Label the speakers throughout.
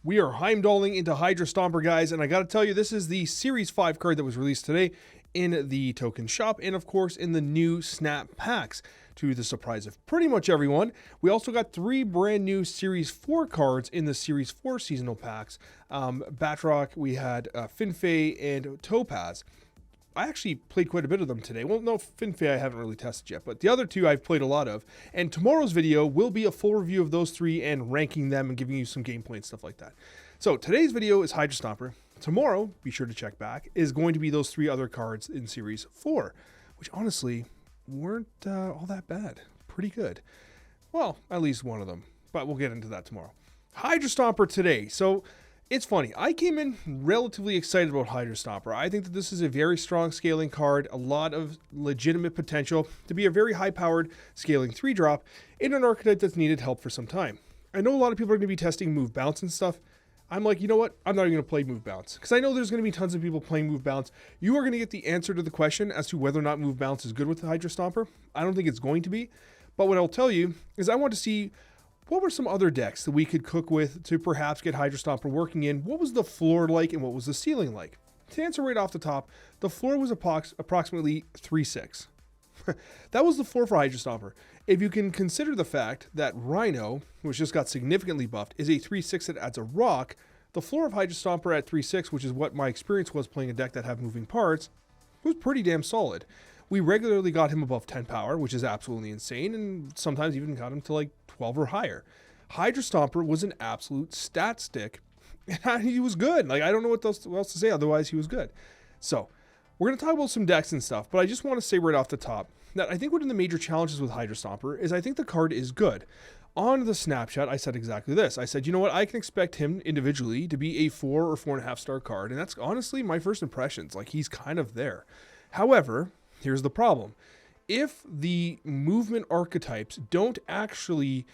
Speaker 1: We are heimdalling into Hydra Stomper, guys, and I gotta tell you, this is the Series 5 card that was released today in the token shop, and of course in the new Snap packs, to the surprise of pretty much everyone. We also got 3 brand new Series 4 cards in the Series 4 seasonal packs. Batroc, we had Finfei, and Topaz. I actually played quite a bit of them today. Well, no, Finfei I haven't really tested yet, but the other 2 I've played a lot of. And tomorrow's video will be a full review of those 3 and ranking them and giving you some gameplay and stuff like that. So today's video is Hydra Stomper. Tomorrow, be sure to check back, is going to be those 3 other cards in Series 4, which honestly weren't all that bad. Pretty good. Well, at least one of them, but we'll get into that tomorrow. Hydra Stomper today. So it's funny, I came in relatively excited about Hydra Stomper. I think that this is a very strong scaling card, a lot of legitimate potential to be a very high-powered scaling 3-drop in an archetype that's needed help for some time. I know a lot of people are going to be testing move bounce and stuff. I'm like, you know what? I'm not even going to play move bounce because I know there's going to be tons of people playing move bounce. You are going to get the answer to the question as to whether or not move bounce is good with the Hydra Stomper. I don't think it's going to be, but what I'll tell you is I want to see what were some other decks that we could cook with to perhaps get Hydra Stomper working in? What was the floor like and what was the ceiling like? To answer right off the top, the floor was approximately 3-6. That was the floor for Hydra Stomper. If you can consider the fact that Rhino, which just got significantly buffed, is a 3-6 that adds a rock, the floor of Hydra Stomper at 3-6, which is what my experience was playing a deck that had moving parts, was pretty damn solid. We regularly got him above 10 power, which is absolutely insane, and sometimes even got him to like 12 or higher. Hydra Stomper was an absolute stat stick, and he was good. Like, I don't know what else to say, otherwise he was good. So, we're going to talk about some decks and stuff, but I just want to say right off the top that I think one of the major challenges with Hydra Stomper is I think the card is good. On the snapshot, I said exactly this. I said, you know what, I can expect him individually to be a 4 or 4.5 star card, and that's honestly my first impressions. Like, he's kind of there. However, here's the problem. If the movement archetypes don't actually,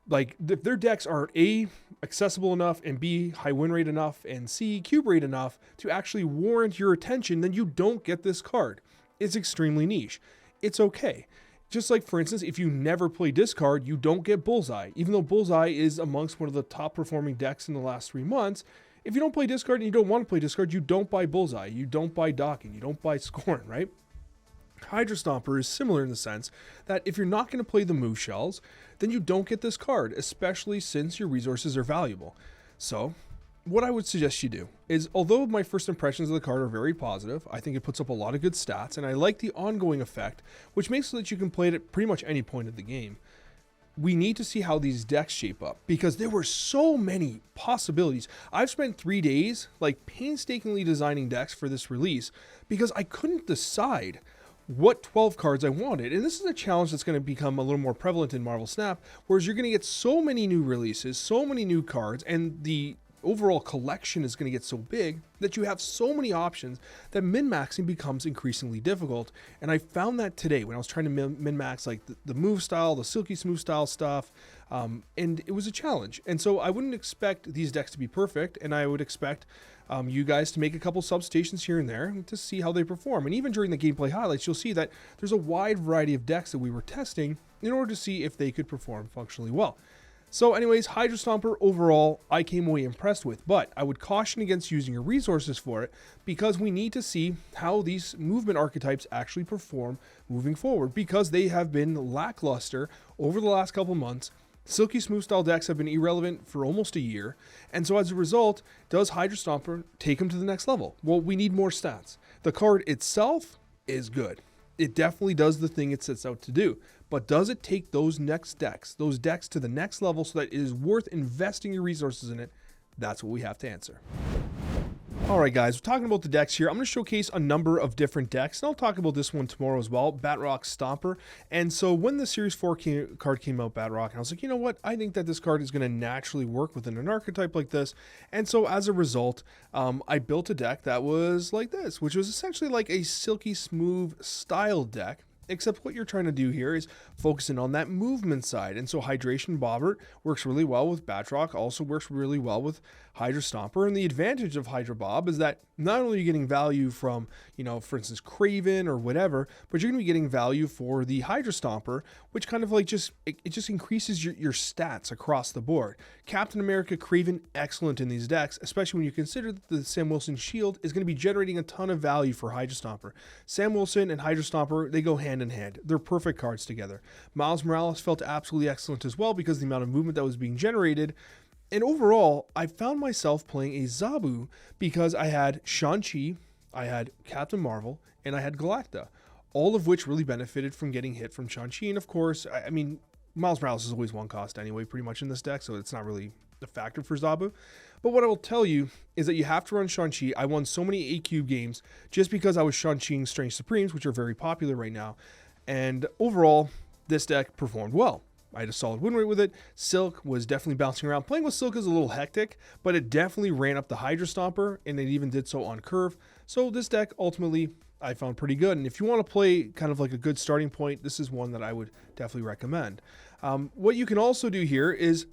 Speaker 1: like, if their decks aren't A, accessible enough, and B, high win rate enough, and C, cube rate enough to actually warrant your attention, then you don't get this card. It's extremely niche. It's okay. Just like, for instance, if you never play Discard, you don't get Bullseye. Even though Bullseye is amongst one of the top performing decks in the last 3 months, if you don't play Discard and you don't want to play Discard, you don't buy Bullseye, you don't buy Docking, you don't buy Scorn, right? Hydra Stomper is similar in the sense that if you're not going to play the move shells, then you don't get this card, especially since your resources are valuable. So, what I would suggest you do is, although my first impressions of the card are very positive, I think it puts up a lot of good stats, and I like the ongoing effect, which makes it so that you can play it at pretty much any point of the game. We need to see how these decks shape up, because there were so many possibilities. I've spent 3 days, like, painstakingly designing decks for this release, because I couldn't decide what 12 cards I wanted. And this is a challenge that's going to become a little more prevalent in Marvel Snap, whereas you're going to get so many new releases, so many new cards, and the overall collection is going to get so big that you have so many options that min-maxing becomes increasingly difficult. And I found that today when I was trying to min-max like the move style, the silky smooth style stuff, and it was a challenge. And so I wouldn't expect these decks to be perfect, and I would expect you guys to make a couple substations here and there to see how they perform. And even during the gameplay highlights, you'll see that there's a wide variety of decks that we were testing in order to see if they could perform functionally well. So anyways, Hydra Stomper overall, I came away impressed with, but I would caution against using your resources for it because we need to see how these movement archetypes actually perform moving forward, because they have been lackluster over the last couple months. Silky smooth style decks have been irrelevant for almost a year, and so as a result, does Hydra Stomper take them to the next level? Well, we need more stats. The card itself is good. It definitely does the thing it sets out to do, but does it take those decks to the next level so that it is worth investing your resources in it? That's what we have to answer. Alright guys, we're talking about the decks here. I'm going to showcase a number of different decks, and I'll talk about this one tomorrow as well, Batroc Stomper. And so when the Series 4 card came out, Batroc, I was like, you know what, I think that this card is going to naturally work within an archetype like this. And so as a result, I built a deck that was like this, which was essentially like a silky smooth style deck. except what you're trying to do here is focusing on that movement side. And so Hydration Bobbert works really well with Batroc, also works really well with Hydra Stomper. And the advantage of Hydra Bob is that not only are you getting value from, you know, for instance, Craven or whatever, but you're going to be getting value for the Hydra Stomper, which kind of like it just increases your stats across the board. Captain America, Craven, excellent in these decks, especially when you consider that the Sam Wilson shield is going to be generating a ton of value for Hydra Stomper. Sam Wilson and Hydra Stomper, they go hand in hand. They're perfect cards together. Miles Morales felt absolutely excellent as well because of the amount of movement that was being generated. And overall, I found myself playing a Zabu because I had Shang-Chi, I had Captain Marvel, and I had Galacta, all of which really benefited from getting hit from Shang-Chi. And of course, I mean, Miles Morales is always one cost anyway, pretty much in this deck, so it's not really a factor for Zabu. But what I will tell you is that you have to run Shang-Chi. I won so many A-Cube games just because I was Shang-Chiing Strange Supremes, which are very popular right now. And overall, this deck performed well. I had a solid win rate with it. Silk was definitely bouncing around. Playing with Silk is a little hectic, but it definitely ran up the Hydra Stomper, and it even did so on curve. So this deck, ultimately, I found pretty good. And if you want to play kind of like a good starting point, this is one that I would definitely recommend. What you can also do here is,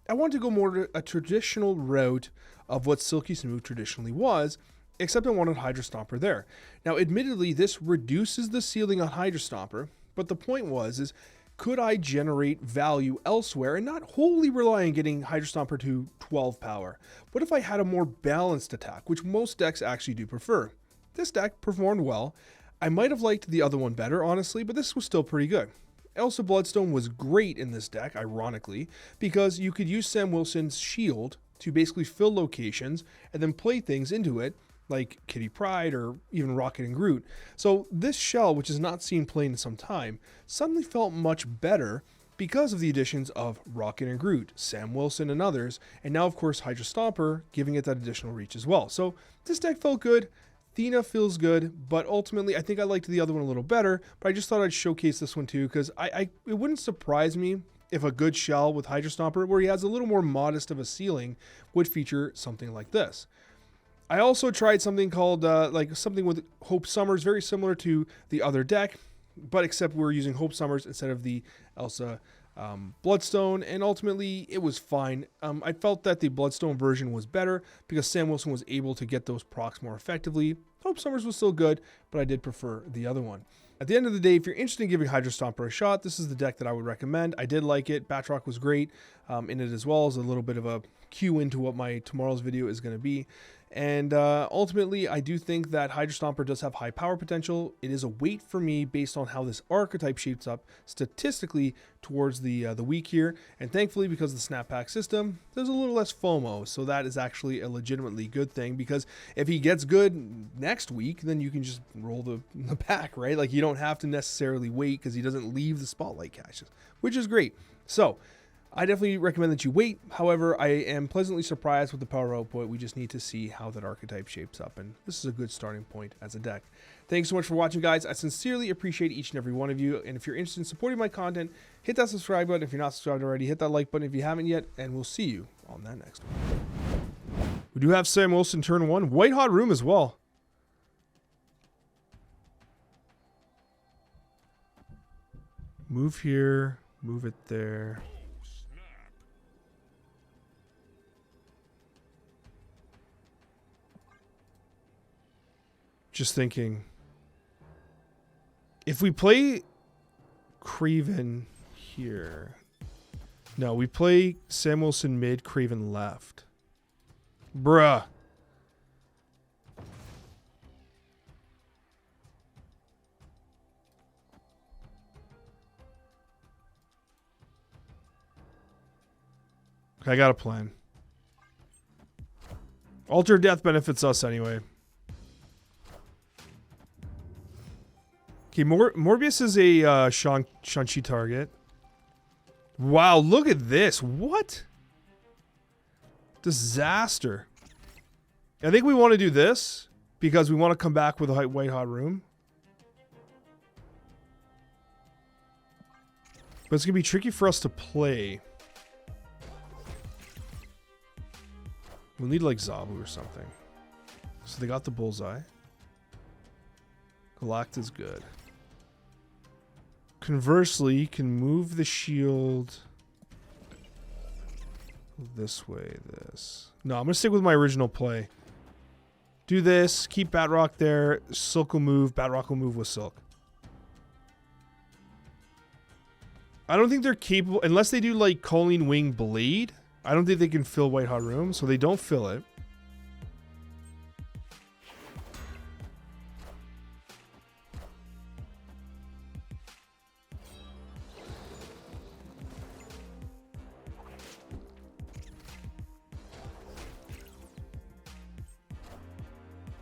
Speaker 1: I want to go more to a traditional route of what Silky Smooth traditionally was, except I wanted Hydra Stomper there. Now, admittedly, this reduces the ceiling on Hydra Stomper, but the point was, could I generate value elsewhere and not wholly rely on getting Hydra Stomper to 12 power? What if I had a more balanced attack, which most decks actually do prefer? This deck performed well. I might have liked the other one better, honestly, but this was still pretty good. Elsa Bloodstone was great in this deck, ironically, because you could use Sam Wilson's shield to basically fill locations and then play things into it, like Kitty Pryde or even Rocket and Groot. So this shell, which is not seen played in some time, suddenly felt much better because of the additions of Rocket and Groot, Sam Wilson and others, and now of course Hydra Stomper giving it that additional reach as well. So this deck felt good. Thena feels good, but ultimately I think I liked the other one a little better, but I just thought I'd showcase this one too, because it wouldn't surprise me if a good shell with Hydra Stomper, where he has a little more modest of a ceiling, would feature something like this. I also tried something called, something with Hope Summers, very similar to the other deck, but except we're using Hope Summers instead of the Elsa Bloodstone, and ultimately it was fine. I felt that the Bloodstone version was better because Sam Wilson was able to get those procs more effectively. Hope Summers was still good, but I did prefer the other one. At the end of the day, if you're interested in giving Hydra Stomper a shot, this is the deck that I would recommend. I did like it. Batroc was great in it as well, as a little bit of a cue into what my tomorrow's video is going to be. And ultimately, I do think that Hydra Stomper does have high power potential. It is a wait for me based on how this archetype shapes up statistically towards the week here. And thankfully, because of the snap pack system, there's a little less FOMO. So that is actually a legitimately good thing, because if he gets good next week, then you can just roll the pack, right? Like, you don't have to necessarily wait because he doesn't leave the spotlight caches, which is great. So I definitely recommend that you wait. However, I am pleasantly surprised with the power output. We just need to see how that archetype shapes up, and this is a good starting point as a deck. Thanks so much for watching, guys. I sincerely appreciate each and every one of you, and if you're interested in supporting my content, hit that subscribe button. If you're not subscribed already, hit that like button if you haven't yet, and we'll see you on that next one. We do have Sam Wilson turn 1. White Hot Room as well. Move here, move it there. Just thinking, if we play Craven here, no, we play Sam Wilson mid, Craven left. Bruh. I got a plan. Alter Death benefits us anyway. Okay, Morbius is a Shang-Chi target. Wow, look at this. What? Disaster. I think we want to do this because we want to come back with a White Hot Room. But it's going to be tricky for us to play. We'll need like Zabu or something. So they got the bullseye. Galacta's good. Conversely, you can move the shield this way, this. No, I'm going to stick with my original play. Do this, keep Batrock there, Silk will move, Batrock will move with Silk. I don't think they're capable, unless they do like Calling Wing Blade, I don't think they can fill White Hot Room, so they don't fill it.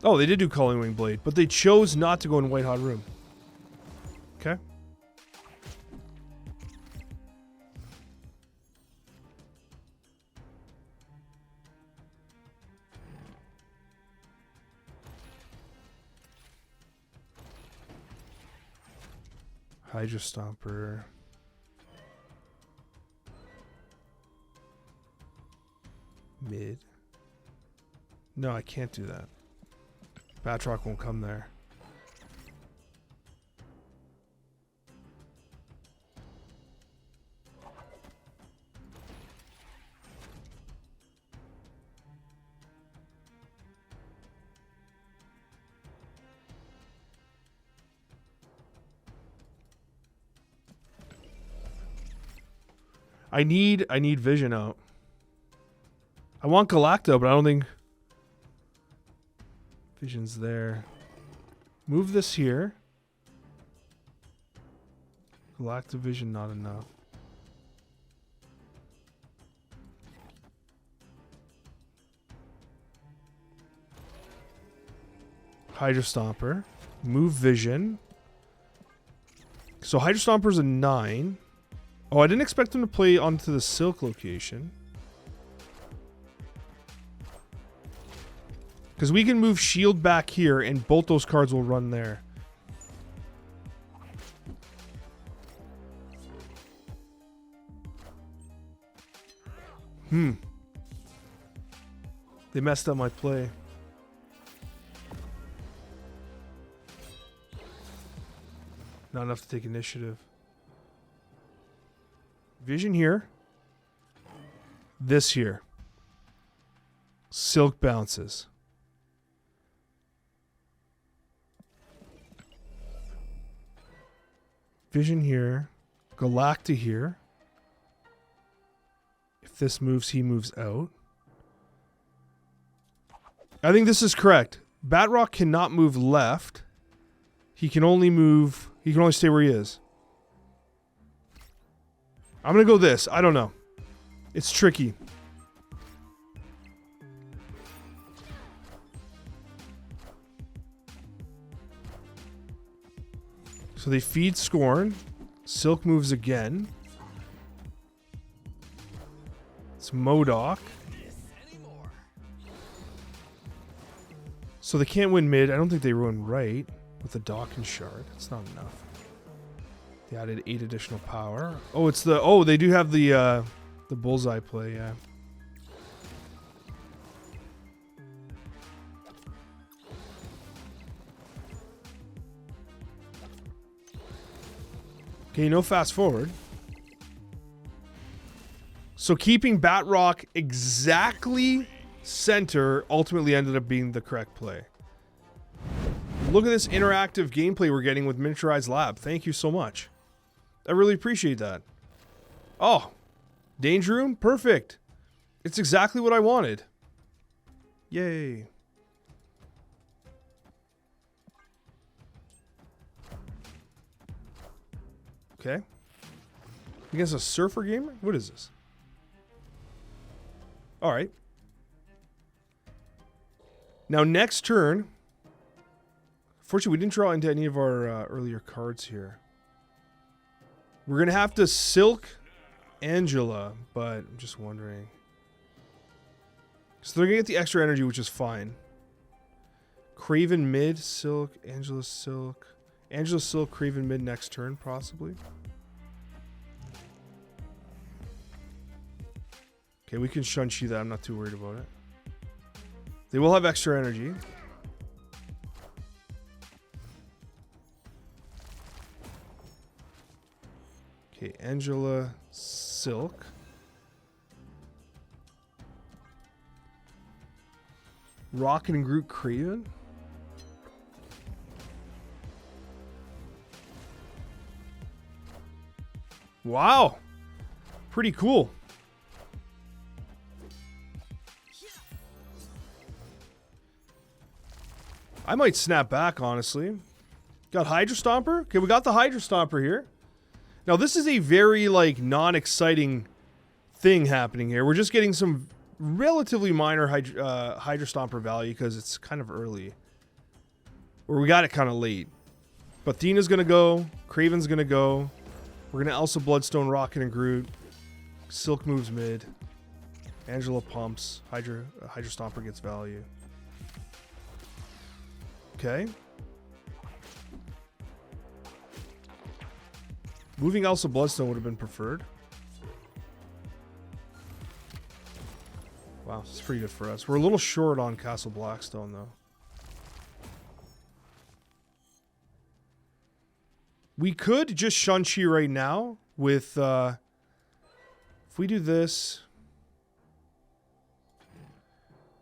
Speaker 1: Oh, they did do Calling Wing Blade, but they chose not to go in White Hot Room. Okay. Hydra Stomper. Mid. No, I can't do that. Batrock won't come there. I need Vision out. I want Galacto, but I don't think Vision's there. Move this here. Galactivision, not enough. Hydra Stomper. Move Vision. So Hydra Stomper's a 9. Oh, I didn't expect him to play onto the Silk location. Because we can move Shield back here, and both those cards will run there. They messed up my play. Not enough to take initiative. Vision here. This here. Silk bounces. Vision here. Galacta here. If this moves, he moves out. I think this is correct. Batrock cannot move left. He can only move... He can only stay where he is. I'm going to go this. I don't know. It's tricky. So they feed Scorn. Silk moves again. It's MODOK. So they can't win mid. I don't think they ruin right with the Dawkins shard. It's not enough. They added 8 additional power. Oh, it's the... Oh, they do have the bullseye play, yeah. Okay, no fast forward. So keeping Batrock exactly center ultimately ended up being the correct play. Look at this interactive gameplay we're getting with Miniaturized Lab. Thank you so much. I really appreciate that. Oh, Danger Room? Perfect. It's exactly what I wanted. Yay. Okay. Against a Surfer Gamer? What is this? Alright. Now next turn... Fortunately, we didn't draw into any of our earlier cards here. We're going to have to Silk Angela, but I'm just wondering. So they're going to get the extra energy, which is fine. Craven mid, Silk, Angela Silk. Angela Silk, Craven mid next turn, possibly. Okay, we can Shun-Chi that. I'm not too worried about it. They will have extra energy. Okay, Angela, Silk. Rocket and Groot Craven. Wow. Pretty cool. I might snap back, honestly. Got Hydra Stomper? Okay, we got the Hydra Stomper here. Now, this is a very, like, non-exciting thing happening here. We're just getting some relatively minor Hydra Stomper value because it's kind of early. Or we got it kind of late. But Thena's going to go. Craven's going to go. We're going to Elsa Bloodstone, Rocket, and Groot. Silk moves mid. Angela pumps. Hydra Stomper gets value. Okay. Moving Elsa Bloodstone would have been preferred. Wow, it's pretty good for us. We're a little short on Castle Blackstone, though. We could just Shun-Chi right now with... if we do this...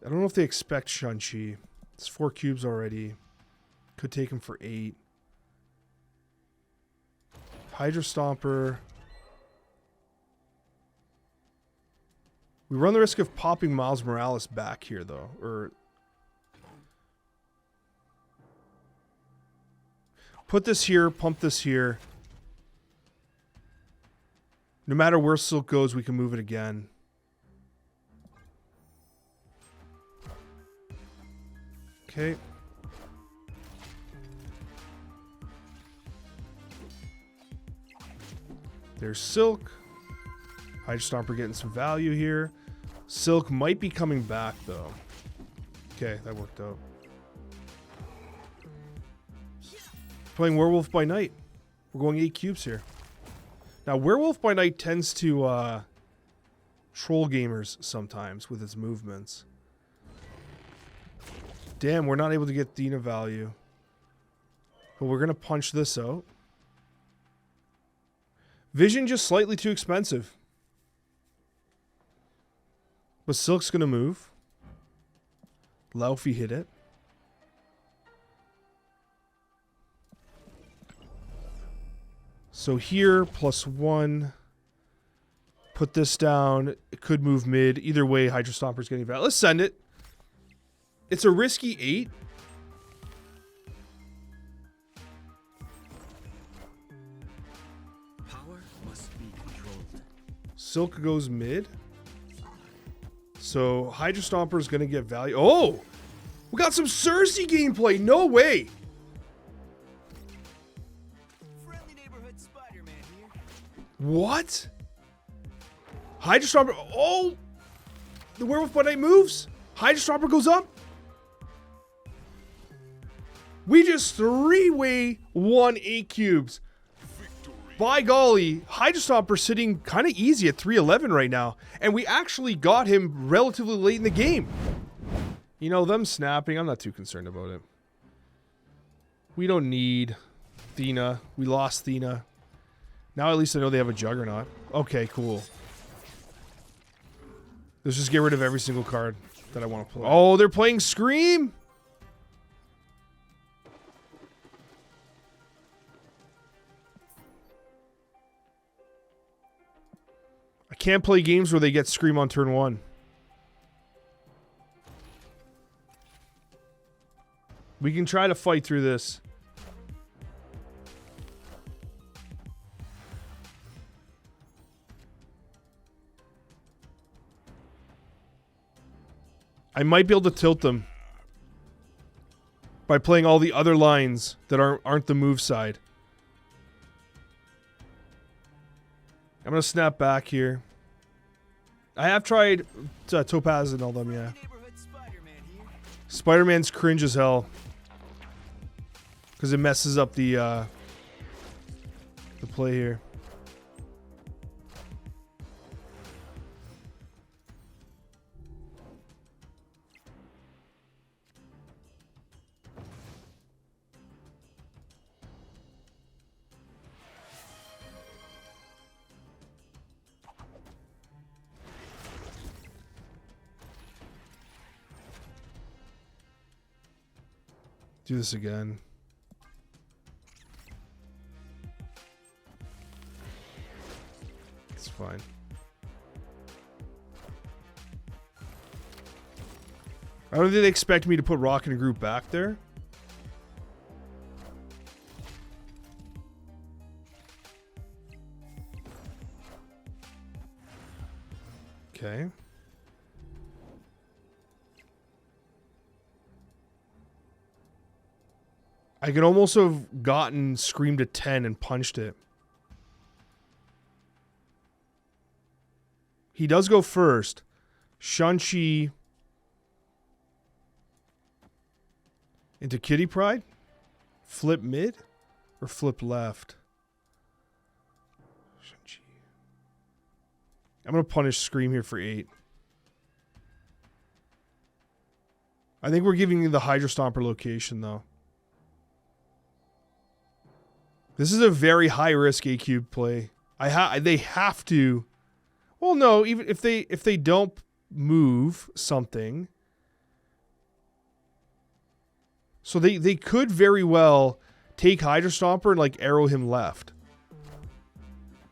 Speaker 1: I don't know if they expect Shun-Chi. It's 4 cubes already. Could take him for 8. Hydra Stomper. We run the risk of popping Miles Morales back here, though. Or put this here, pump this here. No matter where Silk goes, we can move it again. Okay. There's Silk. Hydra Stomper getting some value here. Silk might be coming back, though. Okay, that worked out. Playing Werewolf by Night. We're going 8 cubes here. Now, Werewolf by Night tends to troll gamers sometimes with its movements. Damn, we're not able to get Dina value. But we're going to punch this out. Vision just slightly too expensive. But Silk's going to move. Laufey hit it. So here, +1. Put this down. It could move mid. Either way, Hydra Stomper's getting value. Let's send it. It's a risky 8.
Speaker 2: Power must be controlled.
Speaker 1: Silk goes mid. So Hydra Stomper is going to get value. Oh! We got some Cersei gameplay. No way.
Speaker 2: Friendly neighborhood Spider-Man here.
Speaker 1: What? Hydra Stomper. Oh! The Werewolf by Night moves. Hydra Stomper goes up. We just 3-way won 8 cubes. By golly, Hydra Stomper sitting kind of easy at 311 right now. And we actually got him relatively late in the game. You know, them snapping, I'm not too concerned about it. We don't need Thena. We lost Thena. Now at least I know they have a Juggernaut. Okay, cool. Let's just get rid of every single card that I want to play. Oh, they're playing Scream? I can't play games where they get Scream on turn 1. We can try to fight through this. I might be able to tilt them by playing all the other lines that aren't the move side. I'm going to snap back here. I have tried Topaz and all them, yeah. Spider-Man's cringe as hell. Because it messes up the play here. Do this again. It's fine. I don't think they expect me to put Rocket and Groot back there. Okay. I could almost have gotten Scream to 10 and punched it. He does go first. Shang-Chi into Kitty Pryde? Flip mid? Or flip left? Shang-Chi. I'm going to punish Scream here for 8. I think we're giving you the Hydra Stomper location, though. This is a very high-risk A-Cube play. They have to... Well, no, even if they don't move something... So they could very well take Hydra Stomper and, like, arrow him left.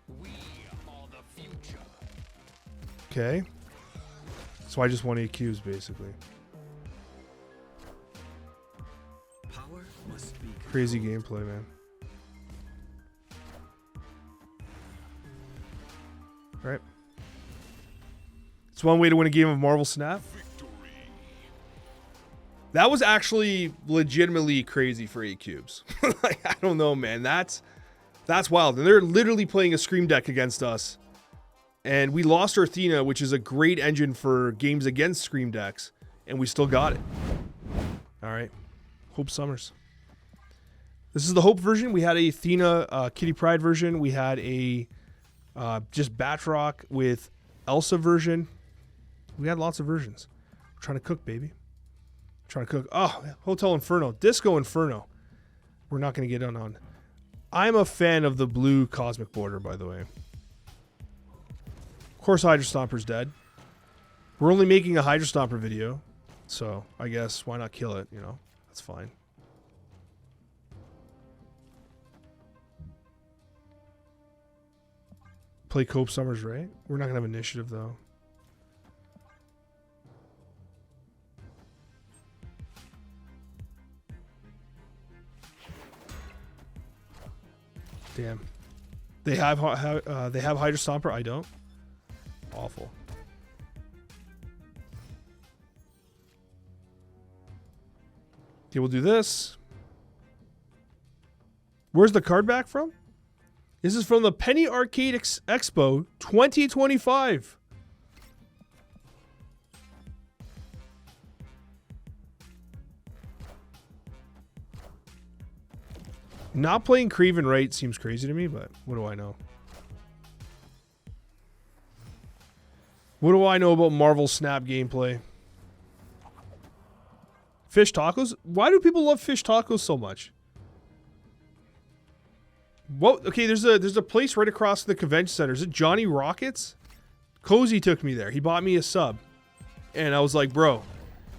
Speaker 2: We are the future.
Speaker 1: Okay. So I just want 8 cubes, basically.
Speaker 2: Power must be
Speaker 1: Crazy gameplay, man. Right. It's one way to win a game of Marvel Snap. That was actually legitimately crazy for 8 cubes. Like, I don't know, man. That's wild. And they're literally playing a Scream deck against us. And we lost our Athena, which is a great engine for games against Scream decks. And we still got it. All right. Hope Summers. This is the Hope version. We had a Athena Kitty Pryde version. We had a just Batroc with Elsa version. We had lots of versions. We're trying to cook, baby. Trying to cook. Oh, Hotel Inferno. Disco Inferno. We're not going to get on. I'm a fan of the blue cosmic border, by the way. Of course, Hydra Stomper's dead. We're only making a Hydra Stomper video. So, I guess, why not kill it? You know, that's fine. Play Cope Summers, right? We're not going to have initiative, though. Damn. They have Hydra Stomper. I don't. Awful. Okay, we'll do this. Where's the card back from? This is from the Penny Arcade Expo 2025. Not playing Kraven right seems crazy to me, but what do I know? What do I know about Marvel Snap gameplay? Fish tacos? Why do people love fish tacos so much? What? Okay, there's a place right across the convention center. Is it Johnny Rockets? Cozy took me there. He bought me a sub. And I was like, bro,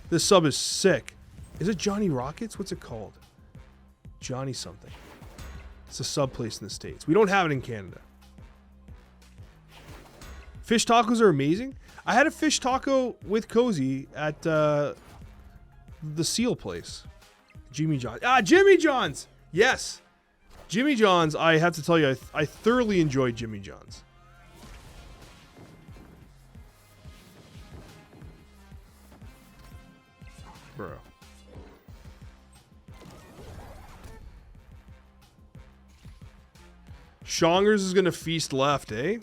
Speaker 1: this sub is sick. Is it Johnny Rockets? What's it called? Johnny something. It's a sub place in the States. We don't have it in Canada. Fish tacos are amazing. I had a fish taco with Cozy at the Seal place. Jimmy John's. Ah, Jimmy John's! Yes! Jimmy John's, I have to tell you, I thoroughly enjoyed Jimmy John's. Bro. Shongers is going to feast left, eh?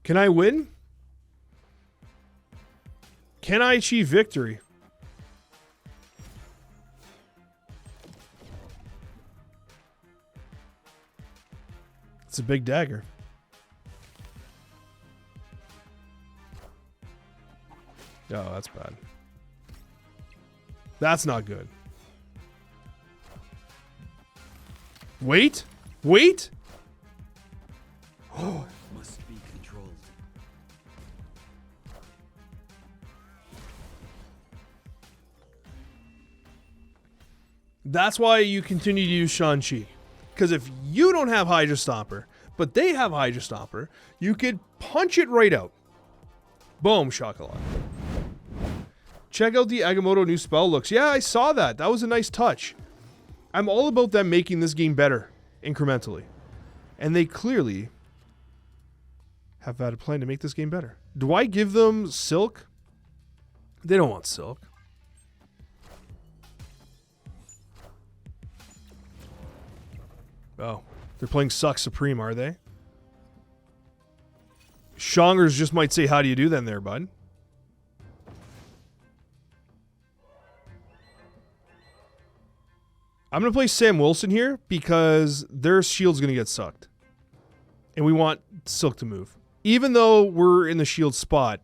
Speaker 1: Can I win? Can I achieve victory? It's a big dagger. Oh, that's bad. That's not good. Wait! Wait!
Speaker 2: Power must be controlled.
Speaker 1: That's why you continue to use Shang-Chi. Because if you don't have Hydra Stomper, but they have Hydra Stomper, you could punch it right out. Boom, shakalaka. Check out the Agamotto new spell looks. Yeah, I saw that. That was a nice touch. I'm all about them making this game better, incrementally. And they clearly have had a plan to make this game better. Do I give them Silk? They don't want Silk. Oh, they're playing Suck Supreme, are they? Shongers just might say, how do you do then there, bud? I'm going to play Sam Wilson here because their shield's going to get sucked. And we want Silk to move. Even though we're in the shield spot,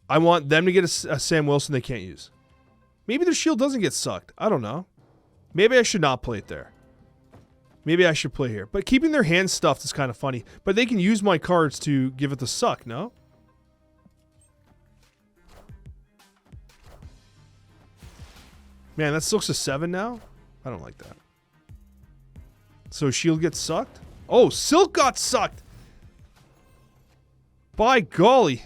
Speaker 1: I want them to get a Sam Wilson they can't use. Maybe their shield doesn't get sucked. I don't know. Maybe I should not play it there. Maybe I should play here. But keeping their hands stuffed is kind of funny. But they can use my cards to give it the suck, no? Man, that Silk's a 7 now? I don't like that. So shield gets sucked? Oh, Silk got sucked! By golly.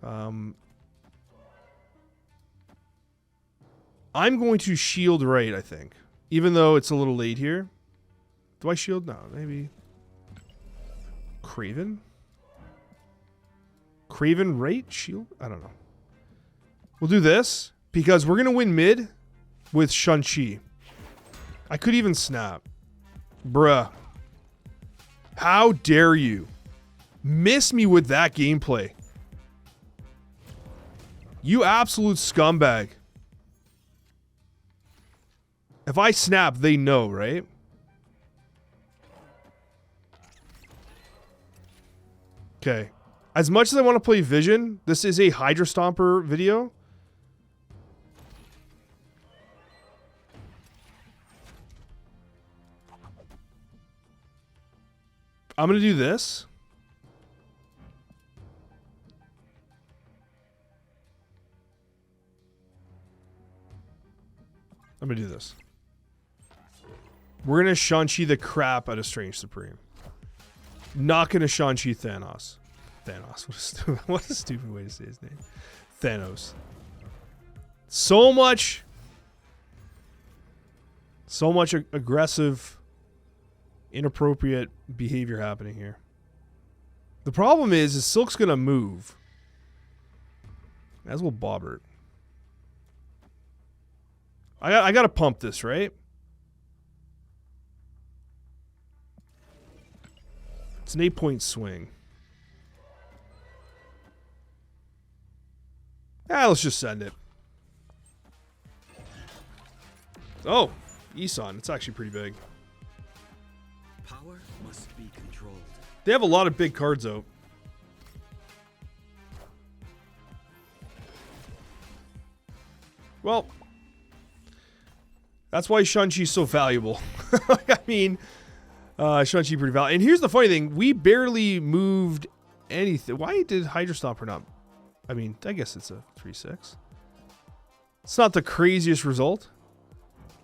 Speaker 1: I'm going to shield right, I think. Even though it's a little late here. Do I shield? No, maybe. Craven? Craven right? Shield? I don't know. We'll do this because we're going to win mid with Shang-Chi. I could even snap. Bruh. How dare you miss me with that gameplay? You absolute scumbag. If I snap, they know, right? Okay. As much as I want to play Vision, this is a Hydra Stomper video. I'm going to do this. I'm going to do this. We're going to Shang-Chi the crap out of Strange Supreme. Not going to Shang-Chi Thanos. Thanos. What a stupid way to say his name. Thanos. So much aggressive, inappropriate behavior happening here. The problem is Silk's going to move. As will Bobbert. I got to pump this, right? It's an 8-point swing. Let's just send it. Oh, Isan. It's actually pretty big.
Speaker 2: Power must be controlled.
Speaker 1: They have a lot of big cards out. Well, that's why Shang-Chi's so valuable. I mean, Shang-Chi pretty valuable. And here's the funny thing. We barely moved anything. Why did Hydra Stomper not... I mean, I guess it's a 3-6. It's not the craziest result.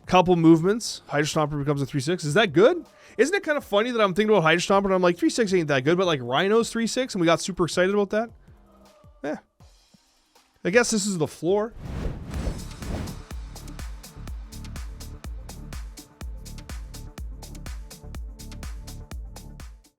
Speaker 1: Couple movements. Hydra Stomper becomes a 3-6. Is that good? Isn't it kind of funny that I'm thinking about Hydra Stomper and I'm like, 3-6 ain't that good, but like Rhino's 3-6 and we got super excited about that? Yeah. I guess this is the floor.